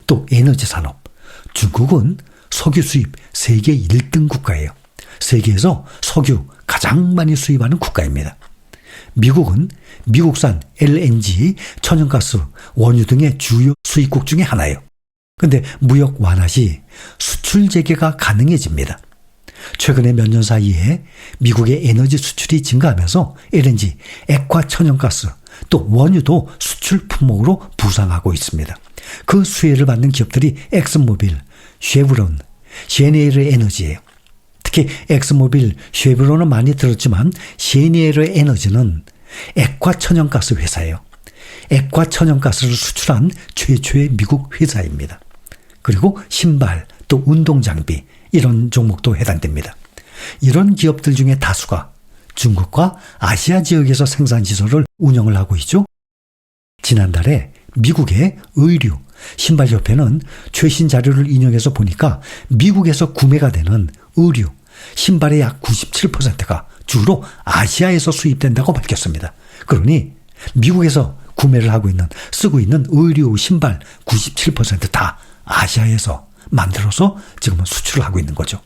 또 에너지 산업. 중국은 석유 수입 세계 1등 국가예요. 세계에서 석유 가장 많이 수입하는 국가입니다. 미국은 미국산 LNG, 천연가스, 원유 등의 주요 수입국 중에 하나예요. 그런데 무역 완화 시 수출 재개가 가능해집니다. 최근에 몇 년 사이에 미국의 에너지 수출이 증가하면서 LNG, 액화 천연가스, 또 원유도 수출 품목으로 부상하고 있습니다. 그 수혜를 받는 기업들이 엑슨모빌, 쉐브론, 시에니에르 에너지예요. 특히 엑슨모빌, 쉐브론은 많이 들었지만 시에니에르 에너지는 액화 천연가스 회사예요. 액화 천연가스를 수출한 최초의 미국 회사입니다. 그리고 신발, 또 운동장비 이런 종목도 해당됩니다. 이런 기업들 중에 다수가 중국과 아시아 지역에서 생산시설을 운영을 하고 있죠. 지난달에 미국의 의류, 신발협회는 최신 자료를 인용해서 보니까 미국에서 구매가 되는 의류, 신발의 약 97%가 주로 아시아에서 수입된다고 밝혔습니다. 그러니 미국에서 구매를 하고 있는, 쓰고 있는 의류, 신발 97% 다 아시아에서 만들어서 지금은 수출을 하고 있는 거죠.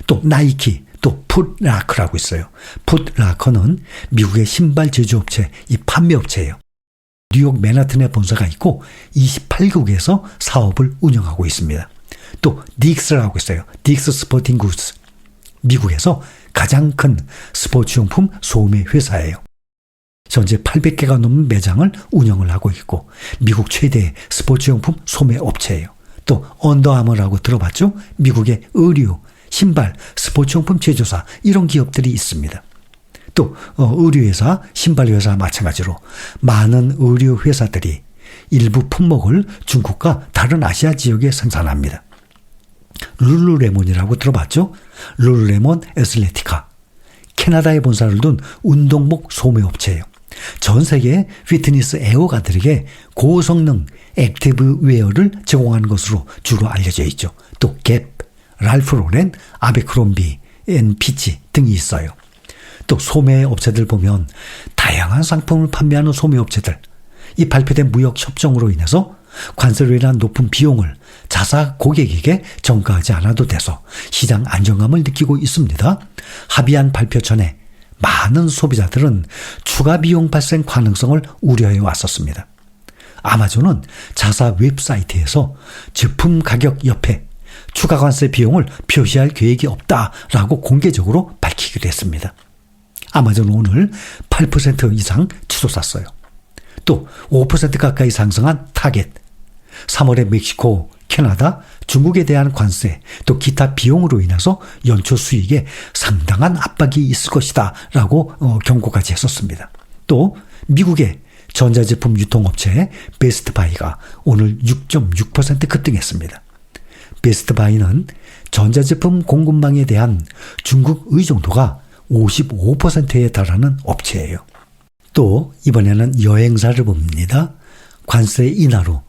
또 나이키, 또 풋라커라고 있어요. 풋라커는 미국의 신발 제조업체, 이 판매업체예요. 뉴욕 맨하튼에 본사가 있고 28개국에서 사업을 운영하고 있습니다. 또 딕스라고 있어요. 딕스 스포팅 굿즈. 미국에서 가장 큰 스포츠용품 소매 회사예요. 현재 800개가 넘는 매장을 운영을 하고 있고 미국 최대의 스포츠용품 소매 업체예요. 또 언더아머라고 들어봤죠? 미국의 의류, 신발, 스포츠용품 제조사 이런 기업들이 있습니다. 또 의류회사, 신발회사 마찬가지로 많은 의류회사들이 일부 품목을 중국과 다른 아시아 지역에 생산합니다. 룰루레몬이라고 들어봤죠? 룰루레몬 애슬레티카. 캐나다에 본사를 둔 운동복 소매업체예요. 전 세계 피트니스 애호가들에게 고성능 액티브 웨어를 제공하는 것으로 주로 알려져 있죠. 또 갭, 랄프 로렌, 아베크롬비, 피치 등이 있어요. 또 소매 업체들 보면 다양한 상품을 판매하는 소매 업체들, 이 발표된 무역 협정으로 인해서 관세로 인한 높은 비용을 자사 고객에게 전가하지 않아도 돼서 시장 안정감을 느끼고 있습니다. 합의안 발표 전에 많은 소비자들은 추가 비용 발생 가능성을 우려해 왔었습니다. 아마존은 자사 웹사이트에서 제품 가격 옆에 추가 관세 비용을 표시할 계획이 없다라고 공개적으로 밝히기도 했습니다. 아마존은 오늘 8% 이상 치솟았어요. 또 5% 가까이 상승한 타겟, 3월에 멕시코, 캐나다, 중국에 대한 관세, 또 기타 비용으로 인해서 연초 수익에 상당한 압박이 있을 것이다 라고 경고까지 했었습니다. 또 미국의 전자제품 유통업체 베스트바이가 오늘 6.6% 급등했습니다. 베스트바이는 전자제품 공급망에 대한 중국 의존도가 55%에 달하는 업체예요. 또 이번에는 여행사를 봅니다. 관세 인하로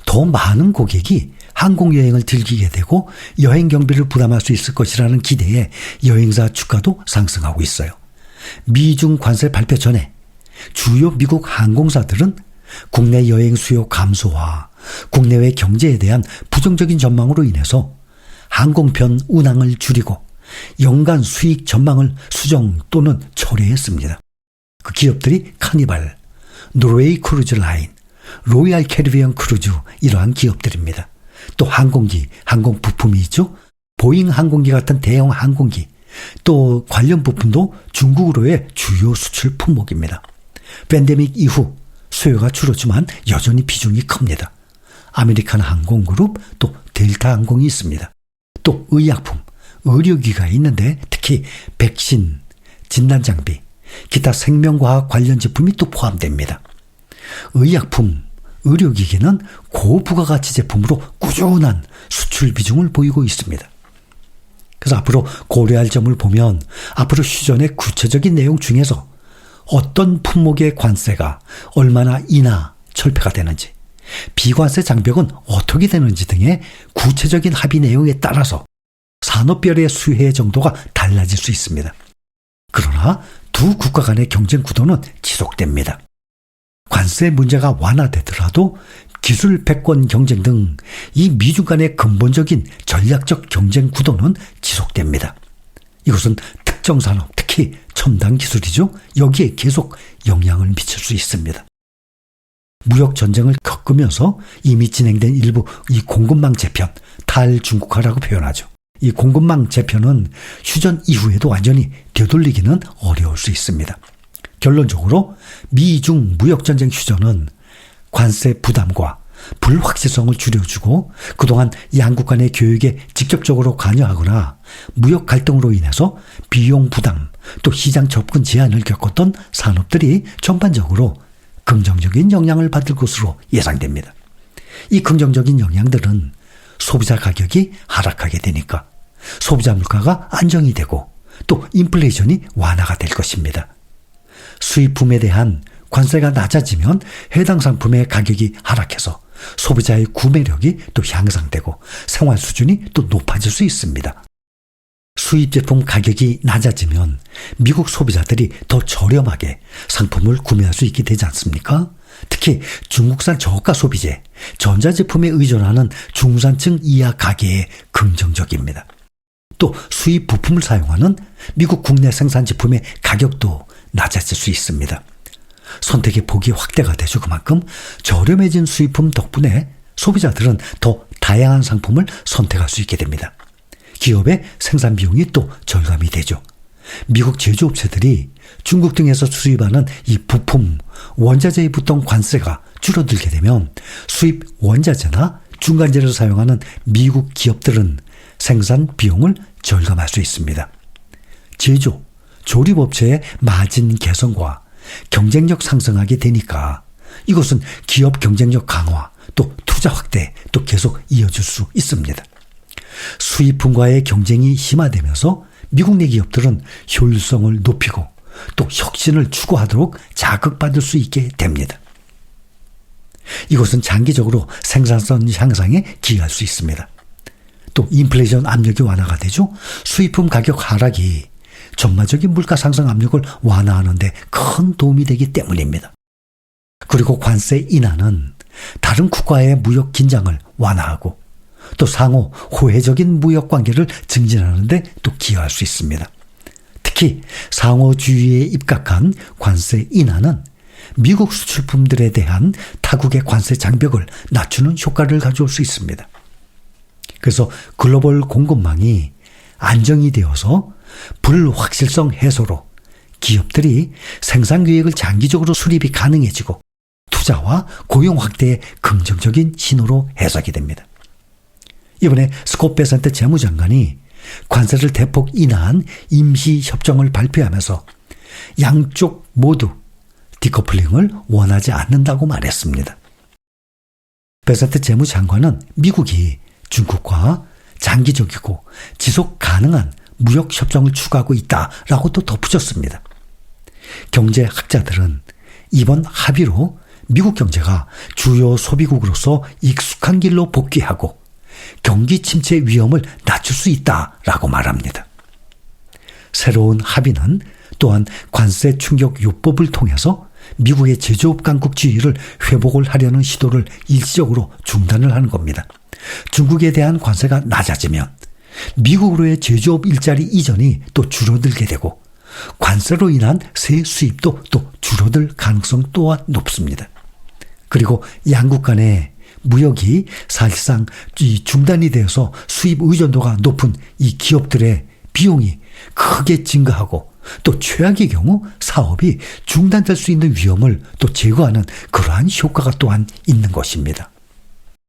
더 많은 고객이 항공여행을 즐기게 되고 여행 경비를 부담할 수 있을 것이라는 기대에 여행사 주가도 상승하고 있어요. 미중 관세 발표 전에 주요 미국 항공사들은 국내 여행 수요 감소와 국내외 경제에 대한 부정적인 전망으로 인해서 항공편 운항을 줄이고 연간 수익 전망을 수정 또는 철회했습니다. 그 기업들이 카니발, 노르웨이 크루즈 라인, 로얄 캐리비안 크루즈 이러한 기업들입니다. 또 항공기, 항공 부품이 있죠. 보잉 항공기 같은 대형 항공기, 또 관련 부품도 중국으로의 주요 수출 품목입니다. 팬데믹 이후 수요가 줄었지만 여전히 비중이 큽니다. 아메리칸 항공그룹, 또 델타 항공이 있습니다. 또 의약품, 의료기가 있는데 특히 백신, 진단장비, 기타 생명과학 관련 제품이 또 포함됩니다. 의약품, 의료기기는 고부가가치 제품으로 꾸준한 수출 비중을 보이고 있습니다. 그래서 앞으로 고려할 점을 보면 앞으로 휴전의 구체적인 내용 중에서 어떤 품목의 관세가 얼마나 인하, 철폐가 되는지, 비관세 장벽은 어떻게 되는지 등의 구체적인 합의 내용에 따라서 산업별의 수혜 정도가 달라질 수 있습니다. 그러나 두 국가 간의 경쟁 구도는 지속됩니다. 관세 문제가 완화되더라도 기술 패권 경쟁 등 이 미중 간의 근본적인 전략적 경쟁 구도는 지속됩니다. 이것은 특정 산업, 특히 첨단 기술이죠. 여기에 계속 영향을 미칠 수 있습니다. 무역 전쟁을 겪으면서 이미 진행된 일부 이 공급망 재편, 탈중국화라고 표현하죠. 이 공급망 재편은 휴전 이후에도 완전히 되돌리기는 어려울 수 있습니다. 결론적으로 미중 무역전쟁 휴전은 관세 부담과 불확실성을 줄여주고 그동안 양국 간의 교역에 직접적으로 관여하거나 무역 갈등으로 인해서 비용 부담 또 시장 접근 제한을 겪었던 산업들이 전반적으로 긍정적인 영향을 받을 것으로 예상됩니다. 이 긍정적인 영향들은 소비자 가격이 하락하게 되니까 소비자 물가가 안정이 되고 또 인플레이션이 완화가 될 것입니다. 수입품에 대한 관세가 낮아지면 해당 상품의 가격이 하락해서 소비자의 구매력이 또 향상되고 생활 수준이 또 높아질 수 있습니다. 수입 제품 가격이 낮아지면 미국 소비자들이 더 저렴하게 상품을 구매할 수 있게 되지 않습니까? 특히 중국산 저가 소비재, 전자제품에 의존하는 중산층 이하 가게에 긍정적입니다. 또 수입 부품을 사용하는 미국 국내 생산 제품의 가격도 낮아질 수 있습니다. 선택의 폭이 확대가 되죠. 그만큼 저렴해진 수입품 덕분에 소비자들은 더 다양한 상품을 선택할 수 있게 됩니다. 기업의 생산 비용이 또 절감이 되죠. 미국 제조업체들이 중국 등에서 수입하는 이 부품, 원자재에 붙던 관세가 줄어들게 되면 수입 원자재나 중간재를 사용하는 미국 기업들은 생산 비용을 절감할 수 있습니다. 제조, 조립업체의 마진 개선과 경쟁력 상승하게 되니까 이것은 기업 경쟁력 강화, 또 투자 확대, 또 계속 이어질 수 있습니다. 수입품과의 경쟁이 심화되면서 미국 내 기업들은 효율성을 높이고 또 혁신을 추구하도록 자극받을 수 있게 됩니다. 이것은 장기적으로 생산성 향상에 기여할 수 있습니다. 또 인플레이션 압력이 완화가 되죠. 수입품 가격 하락이 전반적인 물가 상승 압력을 완화하는 데 큰 도움이 되기 때문입니다. 그리고 관세 인하는 다른 국가의 무역 긴장을 완화하고 또 상호 호혜적인 무역 관계를 증진하는 데 또 기여할 수 있습니다. 특히 상호주의에 입각한 관세 인하는 미국 수출품들에 대한 타국의 관세 장벽을 낮추는 효과를 가져올 수 있습니다. 그래서 글로벌 공급망이 안정이 되어서 불확실성 해소로 기업들이 생산 계획을 장기적으로 수립이 가능해지고 투자와 고용 확대의 긍정적인 신호로 해석이 됩니다. 이번에 스콧 베센트 재무장관이 관세를 대폭 인하한 임시협정을 발표하면서 양쪽 모두 디커플링을 원하지 않는다고 말했습니다. 베센트 재무장관은 미국이 중국과 장기적이고 지속 가능한 무역협정을 추구하고 있다라고 또 덧붙였습니다. 경제학자들은 이번 합의로 미국 경제가 주요 소비국으로서 익숙한 길로 복귀하고 경기 침체 위험을 낮출 수 있다라고 말합니다. 새로운 합의는 또한 관세 충격 요법을 통해서 미국의 제조업 강국 지위를 회복을 하려는 시도를 일시적으로 중단을 하는 겁니다. 중국에 대한 관세가 낮아지면 미국으로의 제조업 일자리 이전이 또 줄어들게 되고 관세로 인한 새 수입도 또 줄어들 가능성 또한 높습니다. 그리고 양국 간의 무역이 사실상 중단이 되어서 수입 의존도가 높은 이 기업들의 비용이 크게 증가하고 또 최악의 경우 사업이 중단될 수 있는 위험을 또 제거하는 그러한 효과가 또한 있는 것입니다.